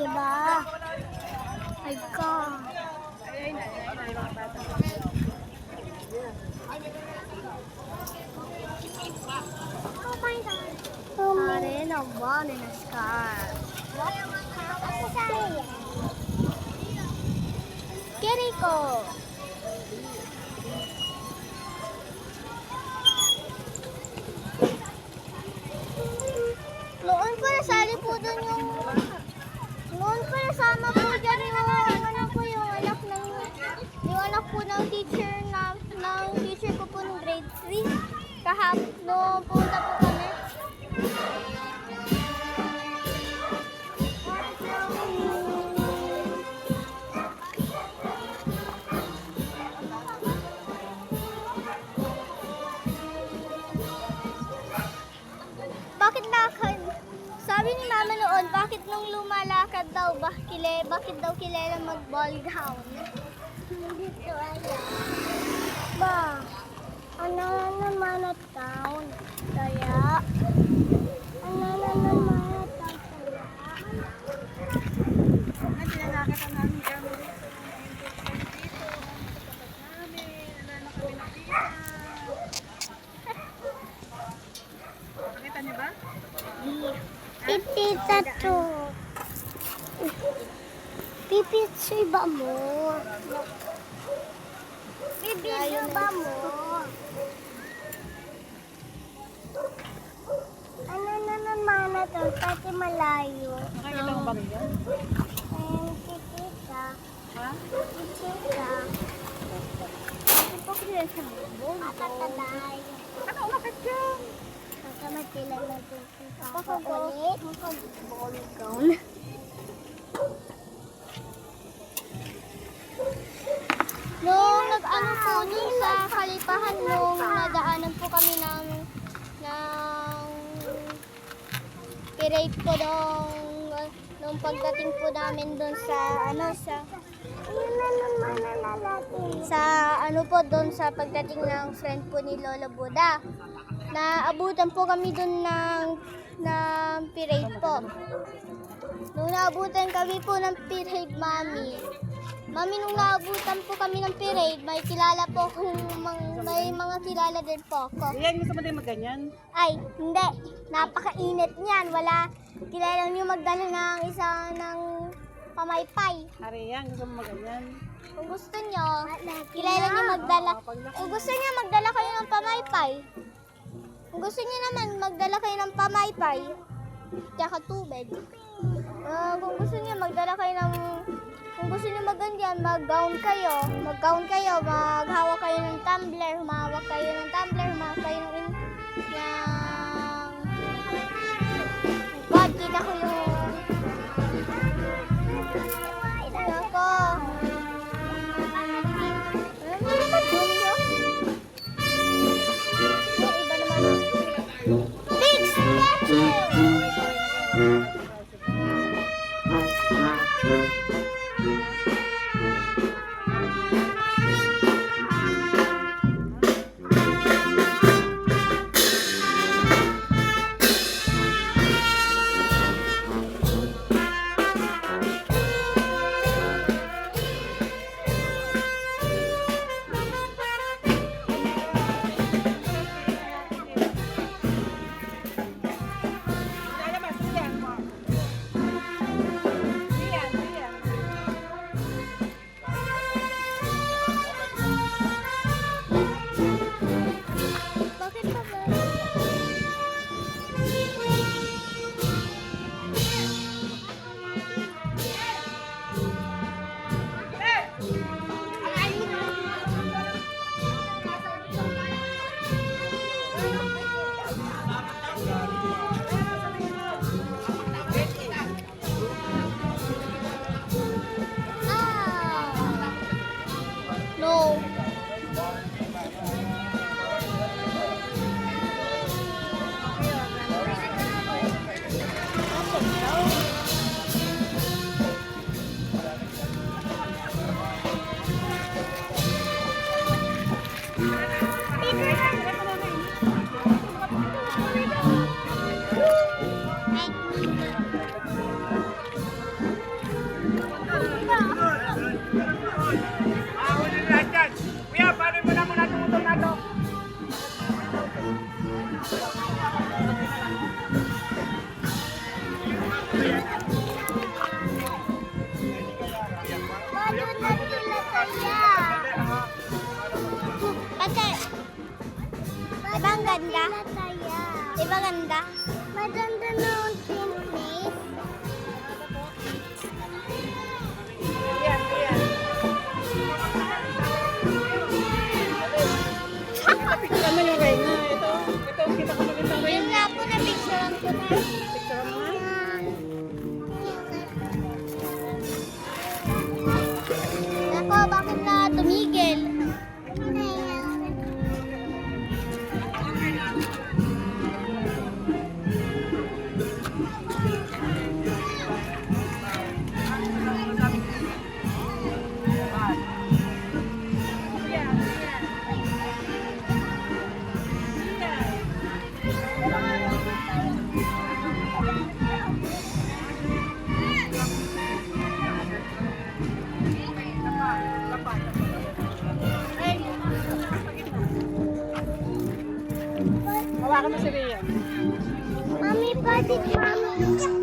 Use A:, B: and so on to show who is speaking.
A: Diba? Ay ka. Oh my God. Arena 1 in a scar. Kiriko. Noon po nasali po dun noon po nasama po dyan yung anak po ng teacher ko po ng grade 3. Noong punta po kami. Sabi ni Mama noon, bakit nung lumalakad daw, bakit daw kilala mag-ball gown? Hindi ko alam. Ba, ano naman at gown? Kaya, ano naman at gown kaya?
B: Ay, pinanakita namin kami dito. Wala na kami nakita. Nakita niyo ba?
A: Tita to. Pipitsoy ba mo? Bibidyo ba mo? Ano na naman na to? Pati malayo.
B: Nakikita mo ba yan?
A: Tita.
B: Ha?
A: Tita. Ito po kaya sa bubong. Makatalay.
B: Ano, bakit yan?
A: Kakamatilan natin. Pakagulit. Makaball gown. Nung nag-ano po dun sa Kalipahan, nung nadaanan po kami ng parade po nung pagdating po namin dun sa pagdating ng friend po ni Lola Buda. Naabutan po kami dun ng parade po. Nung naabutan kami po ng parade, Mami, nung naabutan po kami ng parade, may mga kilala din po ako.
B: Iyan, gusto mo din magganyan?
A: Ay, hindi. Napakainit niyan. Kilala niyo magdala ng ng pamaypay.
B: Ari yan, gusto mo magganyan?
A: Kung gusto niyo, kilala niyo magdala. Kung gusto niyo magdala kayo ng pamaypay. Kung gusto niyo naman magdala kayo ng pamaypay, tsaka tubig. Kung gusto niyo magdala kayo kung gusto niyo mag-gown kayo, maghawak kayo ng tumbler, humawak kayo ng God, kita ko yung ako. Iba naman. Big statue! ganda? Di ba ganda? Maganda na yung team place.
B: Ayan, ayan. Picture mo yung Reyna. Ito, kita ko magandang
A: Yun
B: Reyna.
A: nga po na picture ko na.
B: Picture mo nga.
A: Ako, bakit na tumigil?
B: Hawakan mo si Rhea.
A: Mami, pwede mami.